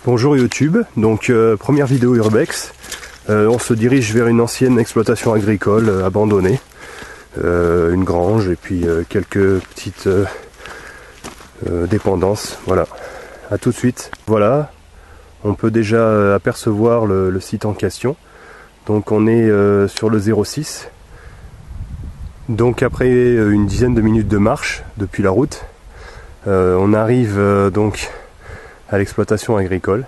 Bonjour YouTube, donc première vidéo urbex. On se dirige vers une ancienne exploitation agricole abandonnée, une grange et puis quelques petites dépendances. Voilà, à tout de suite. Voilà, on peut déjà apercevoir le site en question. Donc on est sur le 06. Donc après une dizaine de minutes de marche depuis la route, on arrive donc à l'exploitation agricole.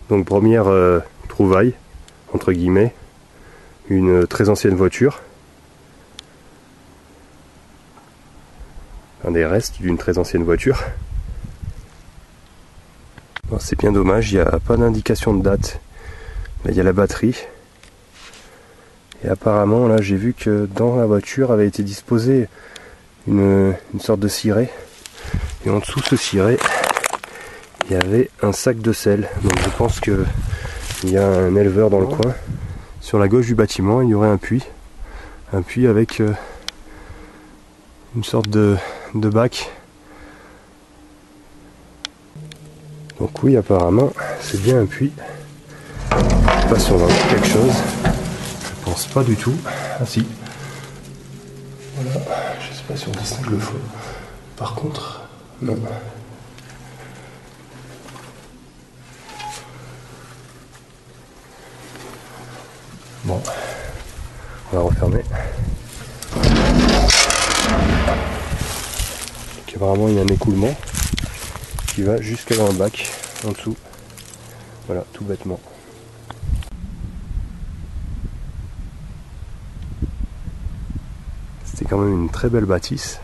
Donc première trouvaille, entre guillemets, une très ancienne voiture. Un des restes d'une très ancienne voiture. Bon, c'est bien dommage, il n'y a pas d'indication de date. Là il y a la batterie. Et apparemment là j'ai vu que dans la voiture avait été disposée une sorte de ciré. Et en dessous ce ciré, il y avait un sac de sel. Donc je pense que il y a un éleveur dans le coin. Sur la gauche du bâtiment, il y aurait un puits. Un puits avec une sorte de bac. Donc oui, apparemment, c'est bien un puits. Je sais pas si on va voir quelque chose. Je pense pas du tout. Ah si. Voilà. Je sais pas si on distingue le fond. Par contre, non. Bon, on va refermer. Donc apparemment il y a un écoulement qui va jusque dans le bac en dessous. Voilà, tout bêtement. C'était quand même une très belle bâtisse.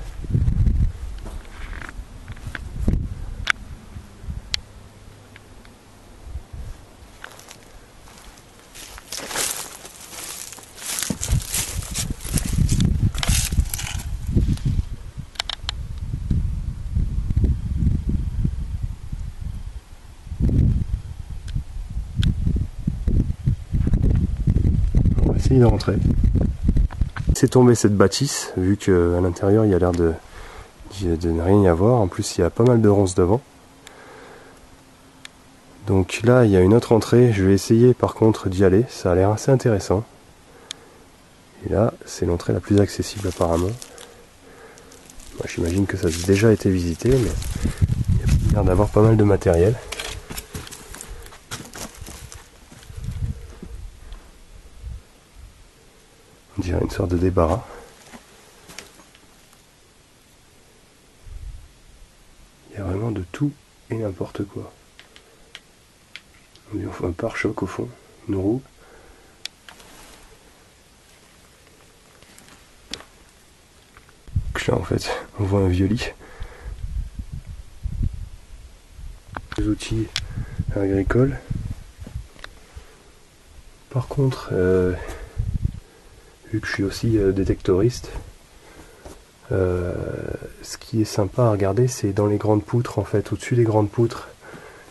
De rentrer. C'est tombé cette bâtisse, vu qu'à l'intérieur il y a l'air de ne rien y avoir. En plus il y a pas mal de ronces devant. Donc là il y a une autre entrée, je vais essayer par contre d'y aller, ça a l'air assez intéressant. Et là c'est l'entrée la plus accessible apparemment. Moi, j'imagine que ça a déjà été visité, mais il y a l'air d'avoir pas mal de matériel. On dirait une sorte de débarras. Il y a vraiment de tout et n'importe quoi. On dirait un pare-choc au fond, une roue. Donc là en fait, on voit un vieux lit. Des outils agricoles. Par contre, vu que je suis aussi détectoriste, ce qui est sympa à regarder, c'est dans les grandes poutres, en fait, au-dessus des grandes poutres,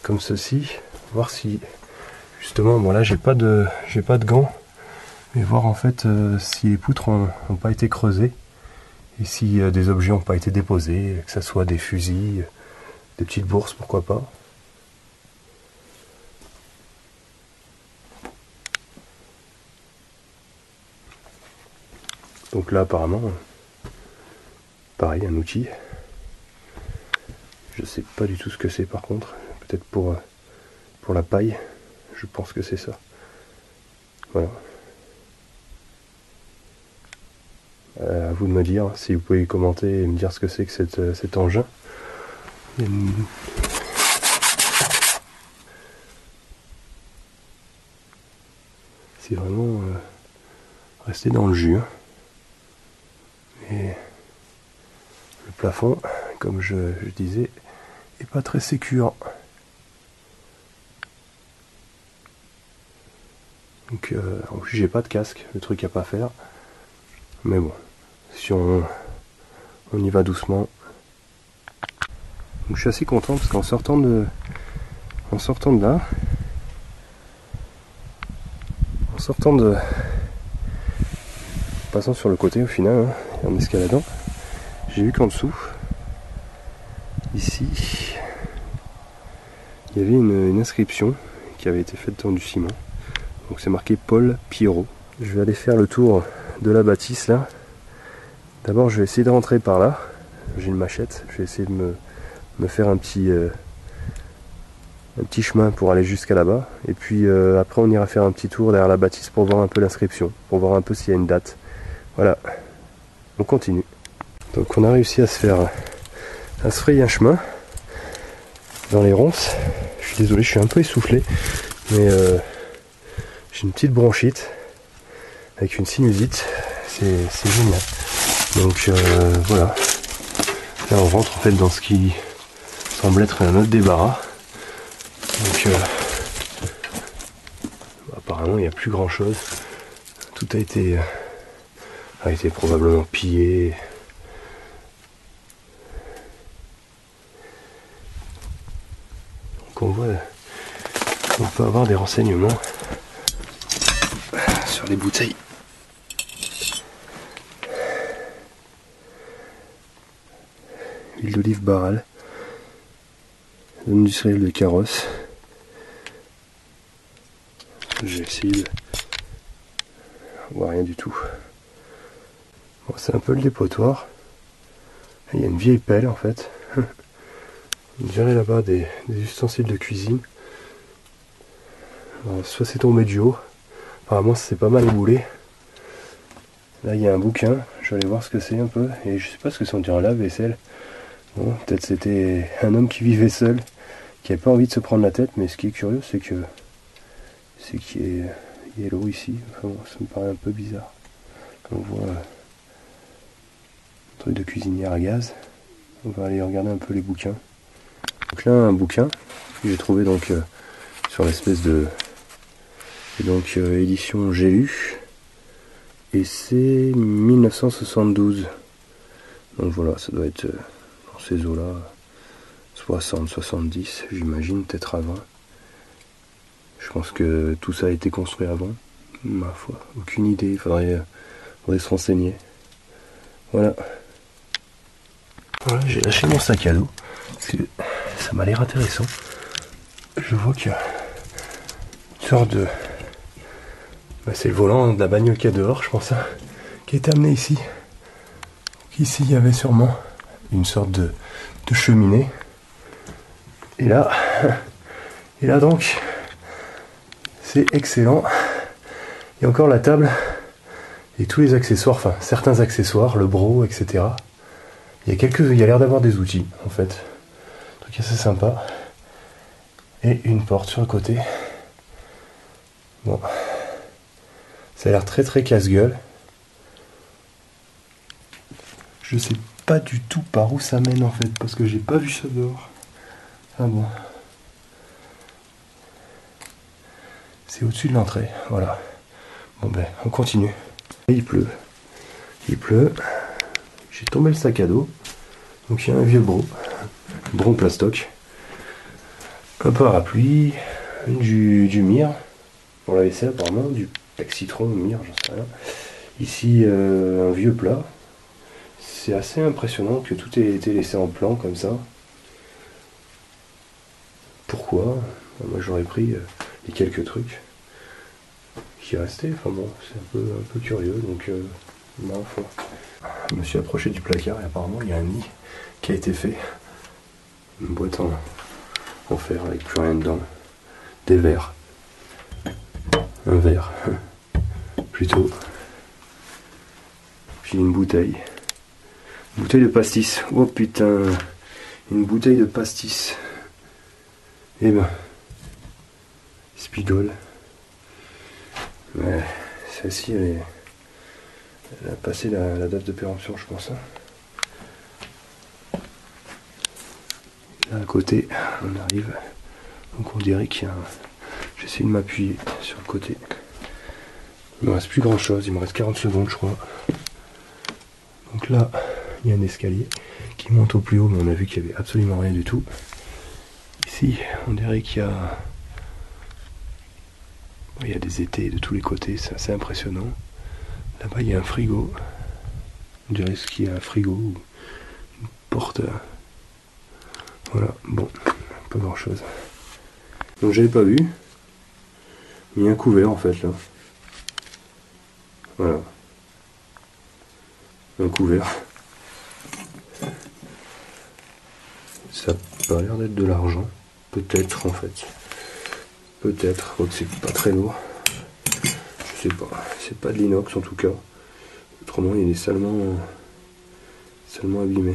comme ceci, voir si, justement, bon là j'ai pas de gants, mais voir en fait si les poutres n'ont pas été creusées, et si des objets n'ont pas été déposés, que ce soit des fusils, des petites bourses, pourquoi pas. Donc là apparemment, pareil, un outil. Je sais pas du tout ce que c'est par contre. Peut-être pour la paille. Je pense que c'est ça. Voilà. À vous de me dire si vous pouvez commenter et me dire ce que c'est que cet engin. C'est vraiment resté dans le jus. Hein. Et le plafond, comme je disais, est pas très sécure. Donc en plus j'ai pas de casque, le truc à pas faire. Mais bon, si on y va doucement. Donc je suis assez content parce qu'en sortant de là, passant sur le côté au final, hein, en escaladant, j'ai vu qu'en dessous, Ici, il y avait une inscription qui avait été faite dans du ciment. Donc c'est marqué Paul Pierrot. Je vais aller faire le tour de la bâtisse là. D'abord je vais essayer de rentrer par là. J'ai une machette. Je vais essayer de me faire un petit chemin pour aller jusqu'à là-bas. Et puis après on ira faire un petit tour derrière la bâtisse pour voir un peu l'inscription. Pour voir un peu s'il y a une date. Voilà. On continue. Donc on a réussi à se frayer un chemin dans les ronces. Je suis désolé, je suis un peu essoufflé. Mais j'ai une petite bronchite avec une sinusite, c'est génial. Donc voilà, là on rentre en fait dans ce qui semble être un autre débarras. Donc apparemment il n'y a plus grand chose, tout a été probablement pillé. Donc on peut avoir des renseignements sur les bouteilles. Huile d'olive Barral, zone industrielle de Carrosse. J'ai essayé de voir rien du tout. Bon, c'est un peu le dépotoir. Il y a une vieille pelle en fait. On dirait là-bas des ustensiles de cuisine. Alors, soit c'est tombé du haut. Apparemment c'est pas mal éboulé. Là il y a un bouquin. Je vais aller voir ce que c'est un peu. Et je sais pas ce que c'est, on dirait un lave-vaisselle. Bon, peut-être c'était un homme qui vivait seul, qui n'avait pas envie de se prendre la tête, mais ce qui est curieux, c'est qu'il y a l'eau ici. Enfin bon, ça me paraît un peu bizarre. On voit un truc de cuisinière à gaz. On va aller regarder un peu les bouquins. Donc là, un bouquin que j'ai trouvé donc sur l'espèce de édition J'ai lu. Et c'est 1972. Donc voilà, ça doit être ces eaux-là, 60, 70, j'imagine, peut-être avant. Je pense que tout ça a été construit avant. Ma foi, aucune idée, il faudrait se renseigner. Voilà. Voilà, j'ai lâché mon sac à dos, parce que ça m'a l'air intéressant. Je vois qu'il y a une sorte de... c'est le volant de la bagnole qu'il y a dehors, je pense, hein, qui a été amené ici. Donc ici, il y avait sûrement une sorte de cheminée. Et là donc, c'est excellent. Il y a encore la table et tous les accessoires, enfin certains accessoires, le bro, etc. Il y a l'air d'avoir des outils en fait. Un truc assez sympa. Et une porte sur le côté. Bon. Ça a l'air très très casse-gueule. Je sais pas du tout par où ça mène en fait, parce que j'ai pas vu ça dehors. Ah bon. C'est au-dessus de l'entrée, voilà. Bon ben, on continue. Et il pleut. Il pleut. J'ai tombé le sac à dos. Donc il y a un vieux bro plastoc. Un parapluie. Du myrrhe. Pour la vaisselle apparemment. Du citron, myrrhe, j'en sais rien. Ici, un vieux plat. C'est assez impressionnant que tout ait été laissé en plan comme ça. Pourquoi? Moi j'aurais pris les quelques trucs qui restaient. Enfin bon, c'est un peu curieux, donc ma foi. Je me suis approché du placard et apparemment il y a un nid qui a été fait. Une boîte en fer avec plus rien dedans. Des verres. Un verre. Plutôt. Puis une bouteille. Une bouteille de pastis. Oh putain. Une bouteille de pastis. Eh ben. Spigol. Ouais, celle-ci elle a passé la date de péremption, je pense. Là à côté, on arrive. Donc on dirait qu'il y a un... J'essaie de m'appuyer sur le côté. Il me reste plus grand chose, il me reste 40 secondes je crois. Donc là, il y a un escalier qui monte au plus haut, mais on a vu qu'il n'y avait absolument rien du tout. Ici, on dirait qu'il y a... Il y a des étais de tous les côtés, c'est assez impressionnant. Là-bas, il y a un frigo. On dirait qu'il y a un frigo ou une porte Voilà, bon, pas grand chose. Donc j'avais pas vu. Il y a un couvert en fait là. Voilà. Un couvert. Ça a pas l'air d'être de l'argent. Peut-être en fait. Peut-être. Donc c'est pas très lourd. Je sais pas. C'est pas de l'inox en tout cas. Autrement il est salement abîmé.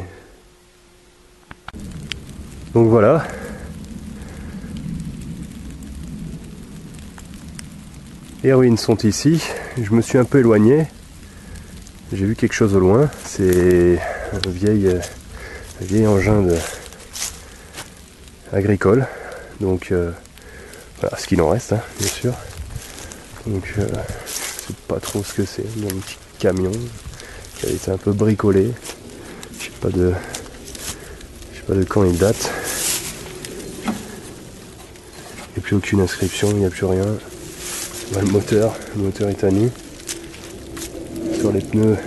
Donc voilà. Les ruines sont ici. Je me suis un peu éloigné. J'ai vu quelque chose au loin. C'est un vieil engin agricole. Donc voilà ce qu'il en reste, hein, bien sûr. Donc je sais pas trop ce que c'est. Il y a un petit camion qui a été un peu bricolé. Je sais pas de quand il date. Il n'y a plus aucune inscription, il n'y a plus rien. Le moteur est à nu. Sur les pneus,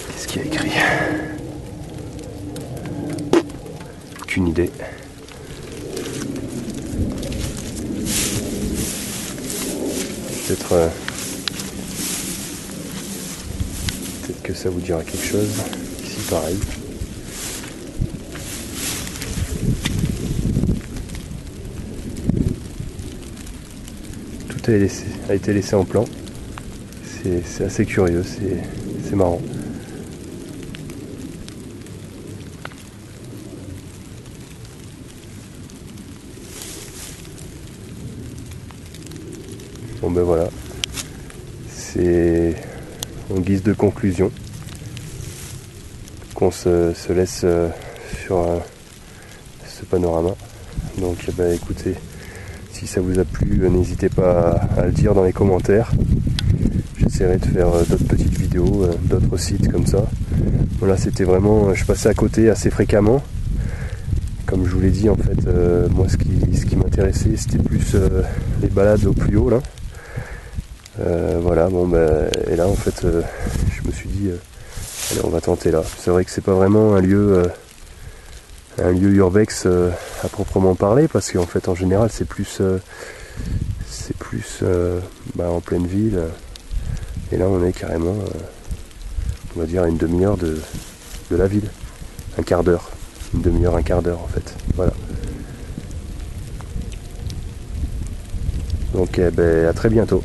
qu'est-ce qu'il y a écrit? Aucune idée. Peut-être que ça vous dira quelque chose. Ici pareil. Tout a été laissé en plan. C'est assez curieux, c'est marrant. Bon ben voilà, c'est en guise de conclusion qu'on se laisse sur ce panorama. Donc ben, écoutez, si ça vous a plu, n'hésitez pas à le dire dans les commentaires. J'essaierai de faire d'autres petites vidéos, d'autres sites comme ça. Voilà, c'était vraiment, je passais à côté assez fréquemment. Comme je vous l'ai dit, en fait, moi ce qui m'intéressait, c'était plus les balades au plus haut là. Voilà, bon ben, et là en fait, je me suis dit, allez, on va tenter là. C'est vrai que c'est pas vraiment un lieu urbex à proprement parler, parce qu'en fait, en général, c'est plus en pleine ville. Et là, on est carrément, on va dire, à une demi-heure de la ville. Un quart d'heure. Une demi-heure, un quart d'heure, en fait. Voilà. Donc, à très bientôt.